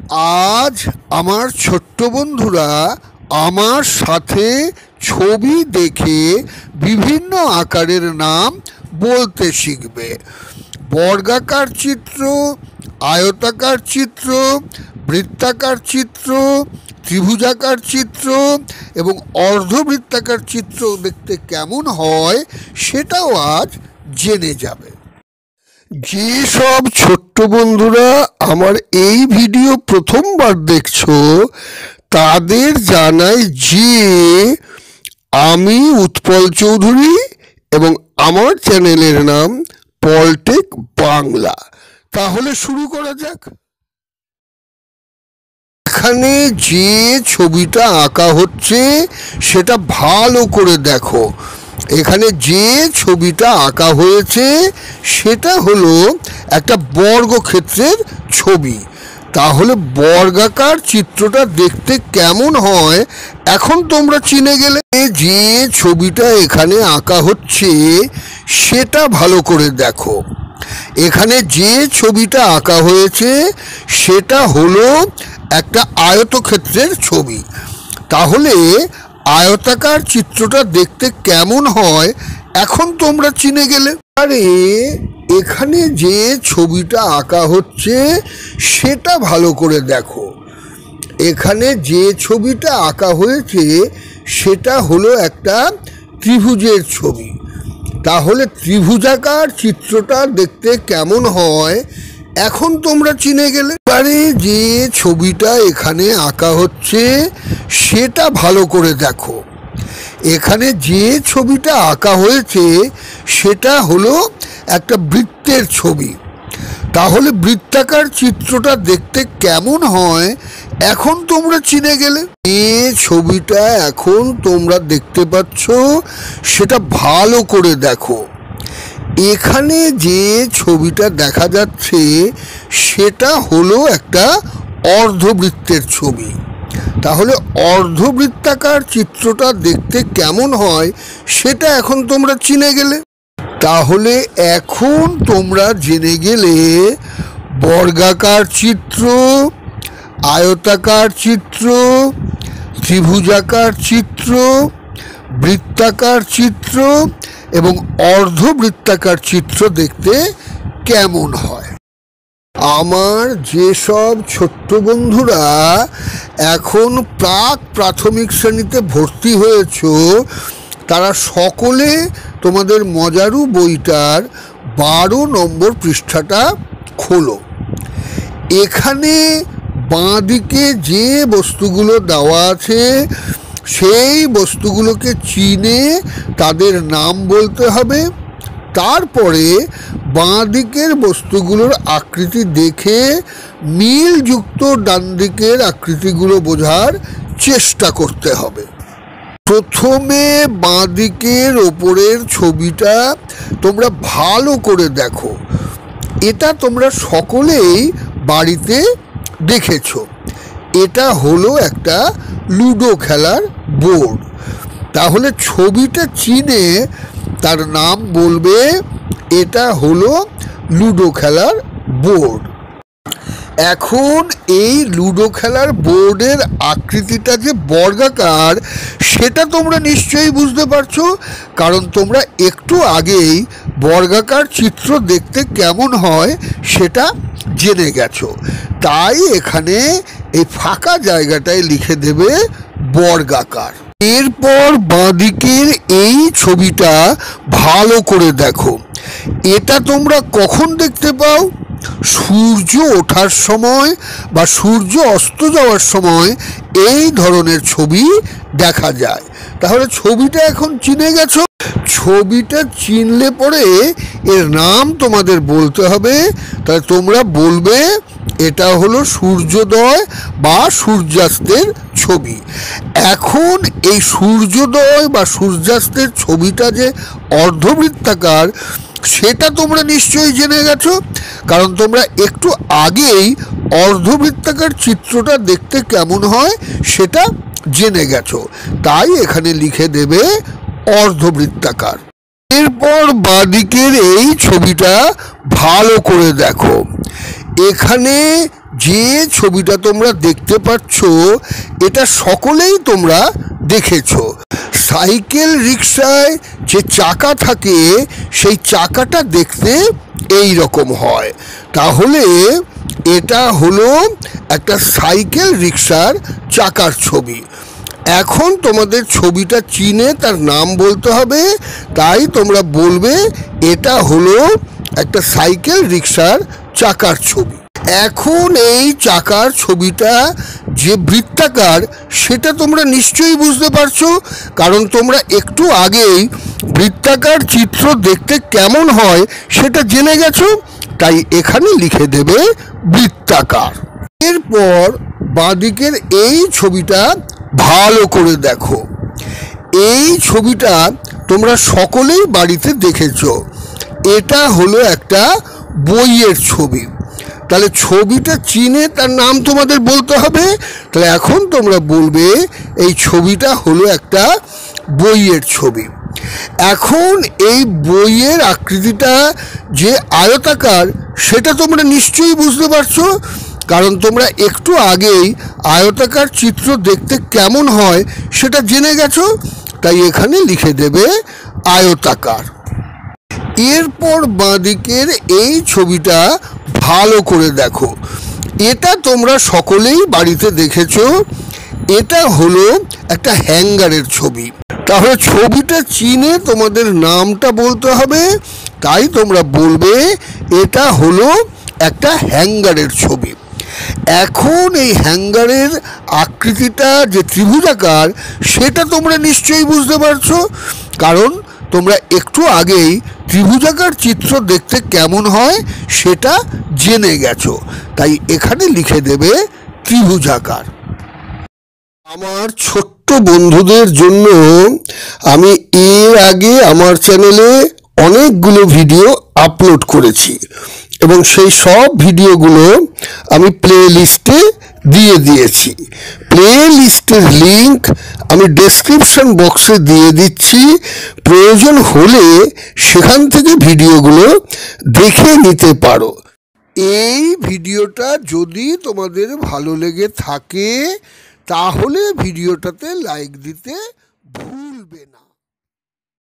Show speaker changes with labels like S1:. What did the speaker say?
S1: আজ আমার ছোট্ট বন্ধুরা আমার সাথে ছবি দেখে বিভিন্ন আকারের নাম বলতে শিখবে। বর্গাকার চিত্র, আয়তাকার চিত্র, বৃত্তাকার চিত্র, ত্রিভুজাকার চিত্র এবং অর্ধবৃত্তাকার চিত্র দেখতে কেমন হয় সেটাও আজ জেনে যাবে। যেসব ছোট্ট বন্ধুরা আমার এই ভিডিও প্রথমবার দেখছো তাদের জানাই যে আমি উৎপল চৌধুরী এবং আমার চ্যানেলের নাম পলটেক বাংলা। তাহলে শুরু করা যাক। এখানে যে ছবিটা আঁকা হচ্ছে সেটা ভালো করে দেখো। এখানে যে ছবিটা আঁকা হয়েছে সেটা হলো একটা বর্গক্ষেত্রের ছবি। তাহলে বর্গাকার চিত্রটা দেখতে কেমন হয় এখন তোমরা চিনে গেলে। যে ছবিটা এখানে আঁকা হচ্ছে সেটা ভালো করে দেখো। এখানে যে ছবিটা আঁকা হয়েছে সেটা হলো একটা আয়তক্ষেত্রের ছবি। তাহলে আয়তাকার চিত্রটা দেখতে কেমন হয় এখন তোমরা চিনে গেলে। আরে এখানে যে ছবিটা আঁকা হচ্ছে সেটা ভালো করে দেখো। এখানে যে ছবিটা আঁকা হয়েছে সেটা হলো একটা ত্রিভুজের ছবি। তাহলে ত্রিভুজাকার চিত্রটা দেখতে কেমন হয় এখন তোমরা চিনে গেলে। এবারে যে ছবিটা এখানে আঁকা হচ্ছে সেটা ভালো করে দেখো। এখানে যে ছবিটা আঁকা হয়েছে সেটা হলো একটা বৃত্তের ছবি। তাহলে বৃত্তাকার চিত্রটা দেখতে কেমন হয় এখন তোমরা চিনে গেলে। যে ছবিটা এখন তোমরা দেখতে পাচ্ছ সেটা ভালো করে দেখো। এখানে যে ছবিটা দেখা যাচ্ছে সেটা হলো একটা অর্ধবৃত্তের ছবি। তাহলে অর্ধবৃত্তাকার চিত্রটা দেখতে কেমন হয় সেটা এখন তোমরা চিনে গেলে। তাহলে এখন তোমরা জেনে গেলে বর্গাকার চিত্র, আয়তাকার চিত্র, ত্রিভুজাকার চিত্র, বৃত্তাকার চিত্র এবং অর্ধবৃত্তাকার চিত্র দেখতে কেমন হয়। আমার যেসব ছোট্ট বন্ধুরা এখন প্রাথমিক শ্রেণীতে ভর্তি হয়েছ তারা সকলে তোমাদের মজারু বইটার 12 নম্বর পৃষ্ঠাটা খোলো। এখানে বাঁদিকে যে বস্তুগুলো দেওয়া আছে সেই বস্তুগুলোকে চিনে তাদের নাম বলতে হবে। তারপরে বাঁ দিকের বস্তুগুলোর আকৃতি দেখে মিলযুক্ত ডান দিকের আকৃতিগুলো বোঝার চেষ্টা করতে হবে। প্রথমে বাঁ দিকের ওপরের ছবিটা তোমরা ভালো করে দেখো। এটা তোমরা সকলেই বাড়িতে দেখেছো। এটা হলো একটা লুডো খেলার বোর্ড। তাহলে ছবিটা চিনে তার নাম বলবে এটা হলো লুডো খেলার বোর্ড। এখন এই লুডো খেলার বোর্ডের আকৃতিটা যে বর্গাকার সেটা তোমরা নিশ্চয়ই বুঝতে পারছো, কারণ তোমরা একটু আগেই বর্গাকার চিত্র দেখতে কেমন হয় সেটা জেনে গেছো। তাই এখানে এই ফাঁকা জায়গাটায় লিখে দেবে বর্গাকার। এরপর বাঁদিকের এই ছবিটা ভালো করে দেখো। এটা তোমরা কখন দেখতে পাও? সূর্য ওঠার সময় বা সূর্য অস্ত যাওয়ার সময় এই ধরনের ছবি দেখা যায়। তাহলে ছবিটা এখন চিনে গেছো। ছবিটা চিনলে পরে এর নাম তোমাদের বলতে হবে। তাহলে তোমরা বলবে এটা হলো সূর্যোদয় বা সূর্যাস্তের ছবি। এখন এই সূর্যোদয় বা সূর্যাস্তের ছবিটা যে অর্ধবৃত্তাকার সেটা তোমরা নিশ্চয়ই জেনে গেছো, কারণ তোমরা একটু আগেই অর্ধবৃত্তাকার চিত্রটা দেখতে কেমন হয় সেটা জেনে গেছো। তাই এখানে লিখে দেবে অর্ধবৃত্তাকার। এরপর বাঁদিকের এই ছবিটা ভালো করে দেখো। এখানে যে ছবিটা তোমরা দেখতে পাচ্ছ এটা সকলেই তোমরা দেখেছো। সাইকেল রিক্সায় যে চাকা থাকে সেই চাকাটা দেখতে এই রকম হয়। তাহলে এটা হলো একটা সাইকেল রিক্সার চাকার ছবি। এখন তোমাদের ছবিটা চিনে তার নাম বলতে হবে, তাই তোমরা বলবে এটা হলো একটা সাইকেল রিক্সার চাকার ছবি। এখন এই চাকার ছবিটা যে বৃত্তাকার সেটা তোমরা নিশ্চয়ই বুঝতে পারছো, কারণ তোমরা একটু আগেই বৃত্তাকার চিত্র দেখতে কেমন হয় সেটা জেনে গেছো, তাই এখানে লিখে দেবে বৃত্তাকার। এরপর বাঁদিকের এই ছবিটা ভালো করে দেখো। এই ছবিটা তোমরা সকলেই বাড়িতে দেখেছো। এটা হলো একটা বইয়ের ছবি। তাহলে ছবিটা চিনে তার নাম তোমাদের বলতে হবে। তাহলে এখন তোমরা বলবে এই ছবিটা হলো একটা বইয়ের ছবি। এখন এই বইয়ের আকৃতিটা যে আয়তাকার সেটা তোমরা নিশ্চয়ই বুঝতে পারছো, কারণ তোমরা একটু আগেই আয়তাকার চিত্র দেখতে কেমন হয় সেটা জেনে গেছো, তাই এখানে লিখে দেবে আয়তাকার। এরপর বাঁদিকের এই ছবিটা ভালো করে দেখো। এটা তোমরা সকলেই বাড়িতে দেখেছো। এটা হলো একটা হ্যাঙ্গারের ছবি। তাহলে ছবিটা চিনে তোমাদের নামটা বলতে হবে, তাই তোমরা বলবে এটা হলো একটা হ্যাঙ্গারের ছবি। এখন এই হ্যাঙ্গারের আকৃতিটা যে ত্রিভুজাকার সেটা তোমরা নিশ্চয়ই বুঝতে পারছো, কারণ তোমরা একটু আগেই ত্রিভুজাকার চিত্র দেখতে কেমন হয় সেটা জেনে গেছো, তাই এখানে লিখে দেবে ত্রিভুজাকার। আমার ছোট্ট বন্ধুদের জন্য আমি এর আগে আমার চ্যানেলে অনেকগুলো ভিডিও আপলোড করেছি এবং সেই সব ভিডিওগুলো আমি প্লে লিস্টে দিয়ে দিয়েছি। প্লে লিস্টের লিঙ্ক আমি ডেসক্রিপশন বক্সে দিয়ে দিচ্ছি। প্রয়োজন হলে সেখান থেকে ভিডিওগুলো দেখে নিতে পারো। এই ভিডিওটা যদি তোমাদের ভালো লেগে থাকে তাহলে ভিডিওটাতে লাইক দিতে ভুলবে না।